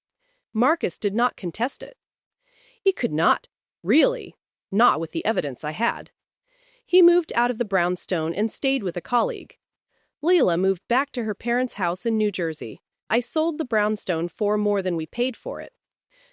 Marcus did not contest it. He could not, really, not with the evidence I had. He moved out of the brownstone and stayed with a colleague. Leila moved back to her parents' house in New Jersey. I sold the brownstone for more than we paid for it.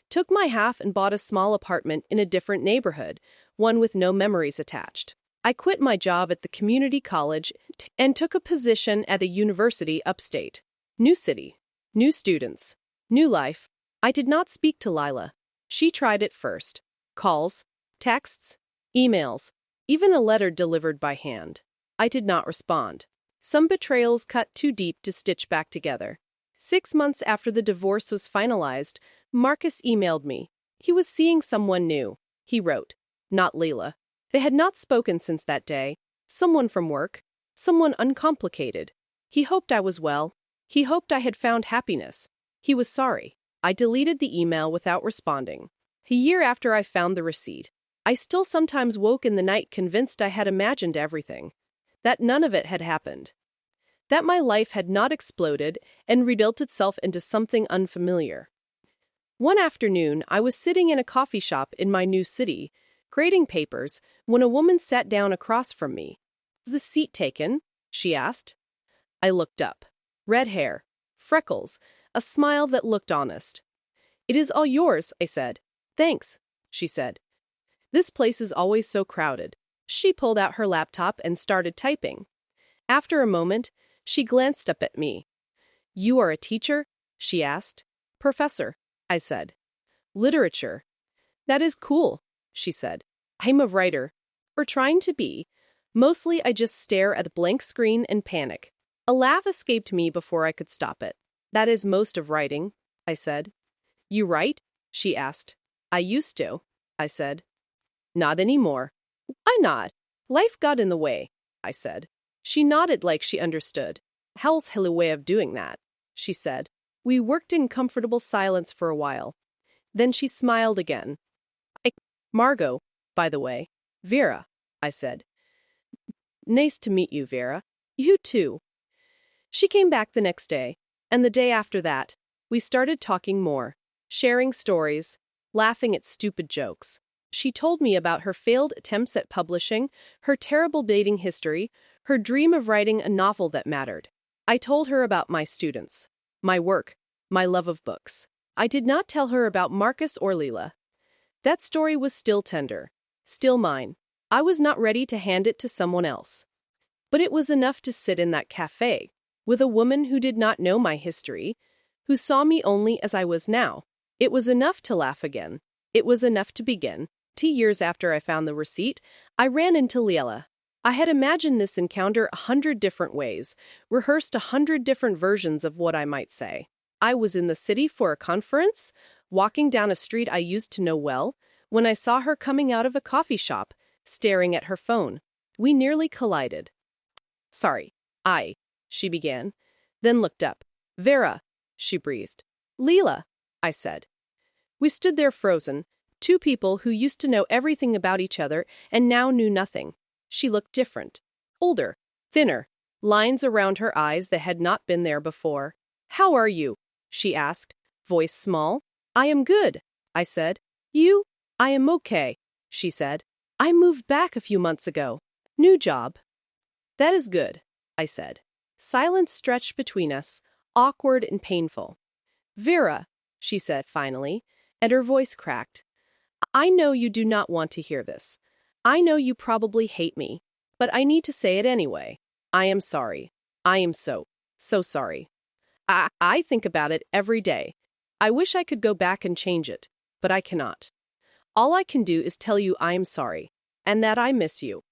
Took my half and bought a small apartment in a different neighborhood, one with no memories attached. I quit my job at the community college and took a position at the university upstate. New city, new students, new life. I did not speak to Lila. She tried it first. Calls, texts, emails, even a letter delivered by hand. I did not respond. Some betrayals cut too deep to stitch back together. 6 months after the divorce was finalized, Marcus emailed me. He was seeing someone new. He wrote, not Leila. They had not spoken since that day. Someone from work. Someone uncomplicated. He hoped I was well. He hoped I had found happiness. He was sorry. I deleted the email without responding. A year after I found the receipt, I still sometimes woke in the night convinced I had imagined everything. That none of it had happened. That my life had not exploded and rebuilt itself into something unfamiliar. One afternoon, I was sitting in a coffee shop in my new city, grading papers, when a woman sat down across from me. Was the seat taken? She asked. I looked up. Red hair, freckles, a smile that looked honest. It is all yours, I said. Thanks, she said. This place is always so crowded. She pulled out her laptop and started typing. After a moment, she glanced up at me. You are a teacher? She asked. Professor, I said. Literature. That is cool, she said. I'm a writer. Or trying to be. Mostly I just stare at the blank screen and panic. A laugh escaped me before I could stop it. That is most of writing, I said. You write? She asked. I used to, I said. Not anymore. Why not? Life got in the way, I said. She nodded like she understood. Hell's hilly way of doing that, she said. We worked in comfortable silence for a while. Then she smiled again. Margot, by the way. Vera, I said. Nice to meet you, Vera. You too. She came back the next day, and the day after that. We started talking more, sharing stories, laughing at stupid jokes. She told me about her failed attempts at publishing, her terrible dating history, her dream of writing a novel that mattered. I told her about my students, my work, my love of books. I did not tell her about Marcus or Leela. That story was still tender, still mine. I was not ready to hand it to someone else. But it was enough to sit in that cafe, with a woman who did not know my history, who saw me only as I was now. It was enough to laugh again. It was enough to begin. 2 years after I found the receipt, I ran into Leela. I had imagined this encounter 100 different ways, rehearsed 100 different versions of what I might say. I was in the city for a conference, walking down a street I used to know well, when I saw her coming out of a coffee shop, staring at her phone. We nearly collided. Sorry, she began, then looked up. Vera, she breathed. Leela, I said. We stood there frozen, two people who used to know everything about each other and now knew nothing. She looked different, older, thinner, lines around her eyes that had not been there before. How are you? She asked, voice small. I am good, I said. You? I am okay, she said. I moved back a few months ago. New job. That is good, I said. Silence stretched between us, awkward and painful. Vera, she said finally, and her voice cracked. I know you do not want to hear this. I know you probably hate me, but I need to say it anyway. I am sorry. I am so sorry. I think about it every day. I wish I could go back and change it, but I cannot. All I can do is tell you I am sorry, and that I miss you.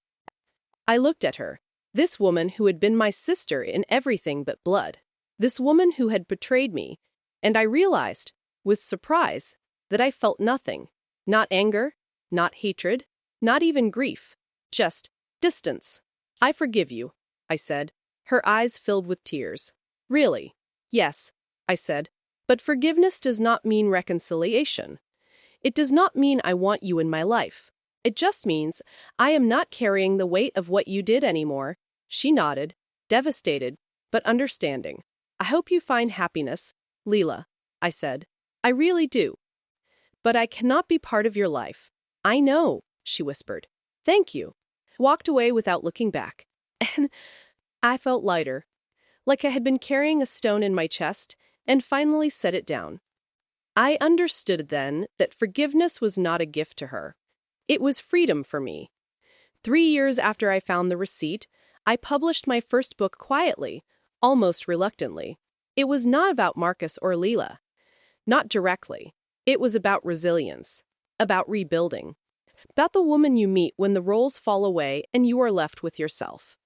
I looked at her, this woman who had been my sister in everything but blood, this woman who had betrayed me, and I realized, with surprise, that I felt nothing, not anger, not hatred, not even grief, just distance. I forgive you, I said, her eyes filled with tears. Really? Yes, I said, but forgiveness does not mean reconciliation. It does not mean I want you in my life. It just means I am not carrying the weight of what you did anymore. She nodded, devastated, but understanding. I hope you find happiness, Leela, I said. I really do. But I cannot be part of your life. I know, she whispered. Thank you. Walked away without looking back. And I felt lighter, like I had been carrying a stone in my chest, and finally set it down. I understood then that forgiveness was not a gift to her. It was freedom for me. 3 years after I found the receipt, I published my first book quietly, almost reluctantly. It was not about Marcus or Leela. Not directly. It was about resilience, about rebuilding, about the woman you meet when the roles fall away and you are left with yourself.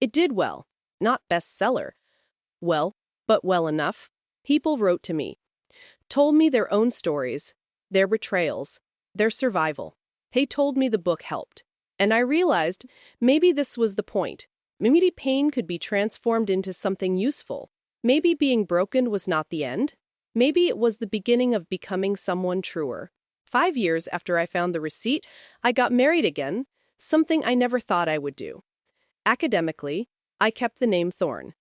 It did well, not bestseller. Well, but well enough. People wrote to me, told me their own stories, their betrayals, their survival. They told me the book helped. And I realized maybe this was the point. Maybe pain could be transformed into something useful. Maybe being broken was not the end. Maybe it was the beginning of becoming someone truer. 5 years after I found the receipt, I got married again, something I never thought I would do. Academically, I kept the name Thorne.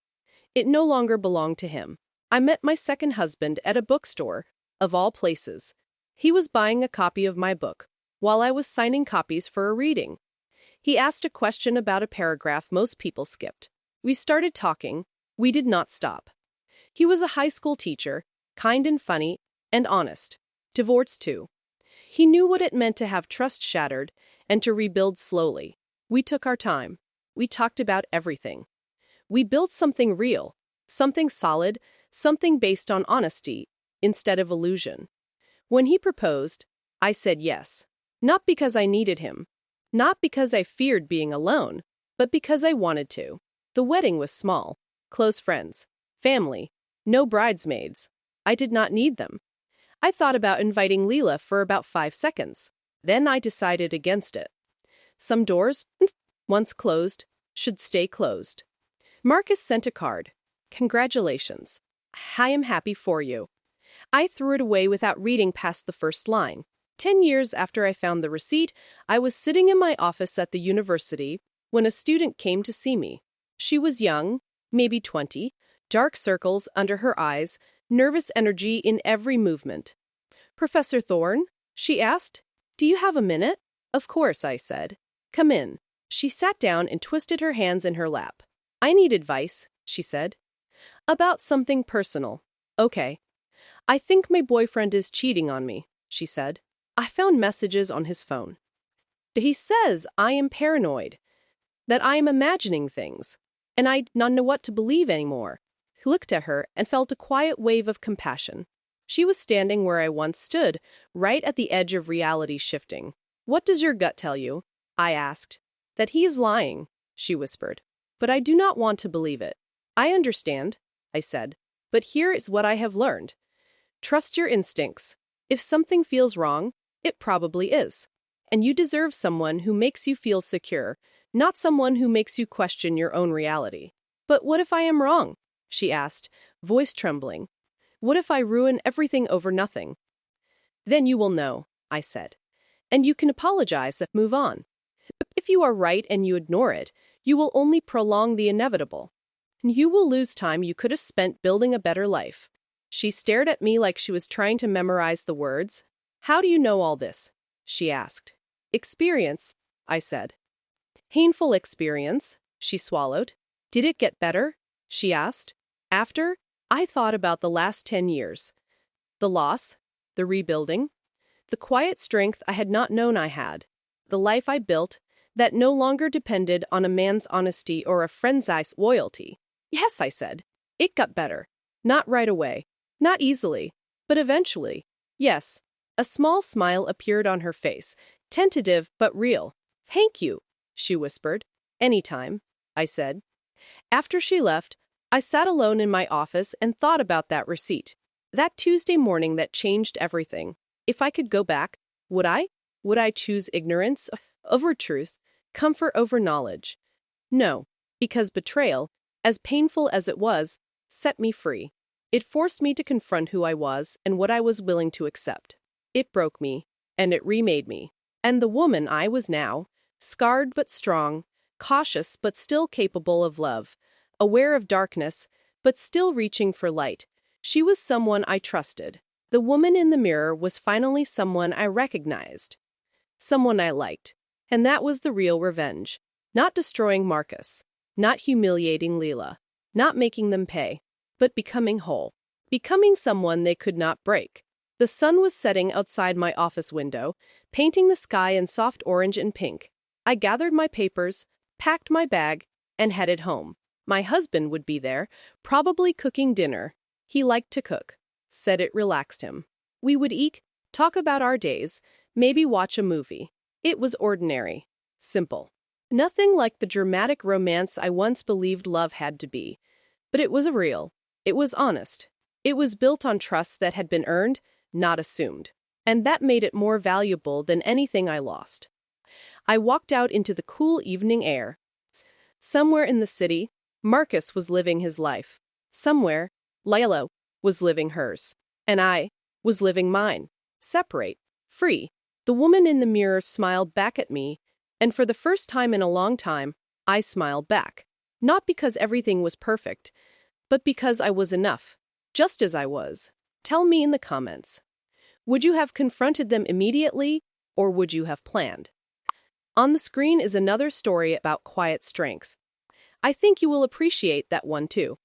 It no longer belonged to him. I met my second husband at a bookstore, of all places. He was buying a copy of my book, while I was signing copies for a reading. He asked a question about a paragraph most people skipped. We started talking. We did not stop. He was a high school teacher, kind and funny, and honest. Divorced too. He knew what it meant to have trust shattered and to rebuild slowly. We took our time. We talked about everything. We built something real, something solid, something based on honesty instead of illusion. When he proposed, I said yes. Not because I needed him, not because I feared being alone, but because I wanted to. The wedding was small, close friends, family, no bridesmaids. I did not need them. I thought about inviting Leela for about 5 seconds. Then I decided against it. Some doors, once closed, should stay closed. Marcus sent a card. Congratulations. I am happy for you. I threw it away without reading past the first line. 10 years after I found the receipt, I was sitting in my office at the university when a student came to see me. She was young, maybe 20, dark circles under her eyes, nervous energy in every movement. "Professor Thorne?" she asked. "Do you have a minute?" "Of course," I said. "Come in." She sat down and twisted her hands in her lap. "I need advice," she said. "About something personal." "Okay." "I think my boyfriend is cheating on me," she said. "I found messages on his phone. He says I am paranoid, that I am imagining things, and I don't know what to believe anymore." He looked at her and felt a quiet wave of compassion. She was standing where I once stood, right at the edge of reality shifting. "What does your gut tell you?" I asked. "That he is lying," she whispered. "But I do not want to believe it." "I understand," I said. "But here is what I have learned. Trust your instincts. If something feels wrong, it probably is. And you deserve someone who makes you feel secure, not someone who makes you question your own reality." "But what if I am wrong?" she asked, voice trembling. "What if I ruin everything over nothing?" "Then you will know," I said. "And you can apologize and move on. If you are right and you ignore it, you will only prolong the inevitable. You will lose time you could have spent building a better life." She stared at me like she was trying to memorize the words. "How do you know all this?" she asked. "Experience," I said. "Painful experience," she swallowed. "Did it get better?" she asked. "After?" I thought about the last 10 years. The loss, the rebuilding, the quiet strength I had not known I had, the life I built that no longer depended on a man's honesty or a friend's loyalty. "Yes," I said. "It got better. Not right away. Not easily. But eventually. Yes." A small smile appeared on her face, tentative but real. "Thank you," she whispered. "Anytime," I said. After she left, I sat alone in my office and thought about that receipt. That Tuesday morning that changed everything. If I could go back, would I? Would I choose ignorance over truth, comfort over knowledge? No, because betrayal, as painful as it was, set me free. It forced me to confront who I was and what I was willing to accept. It broke me, and it remade me. And the woman I was now, scarred but strong, cautious but still capable of love, aware of darkness but still reaching for light, she was someone I trusted. The woman in the mirror was finally someone I recognized, someone I liked. And that was the real revenge. Not destroying Marcus, not humiliating Leela, not making them pay, but becoming whole. Becoming someone they could not break. The sun was setting outside my office window, painting the sky in soft orange and pink. I gathered my papers, packed my bag, and headed home. My husband would be there, probably cooking dinner. He liked to cook. Said it relaxed him. We would eat, talk about our days, maybe watch a movie. It was ordinary, simple. Nothing like the dramatic romance I once believed love had to be. But it was real. It was honest. It was built on trust that had been earned, not assumed. And that made it more valuable than anything I lost. I walked out into the cool evening air. Somewhere in the city, Marcus was living his life. Somewhere, Layla was living hers. And I was living mine. Separate. Free. The woman in the mirror smiled back at me, and for the first time in a long time, I smiled back. Not because everything was perfect, but because I was enough, just as I was. Tell me in the comments. Would you have confronted them immediately, or would you have planned? On the screen is another story about quiet strength. I think you will appreciate that one too.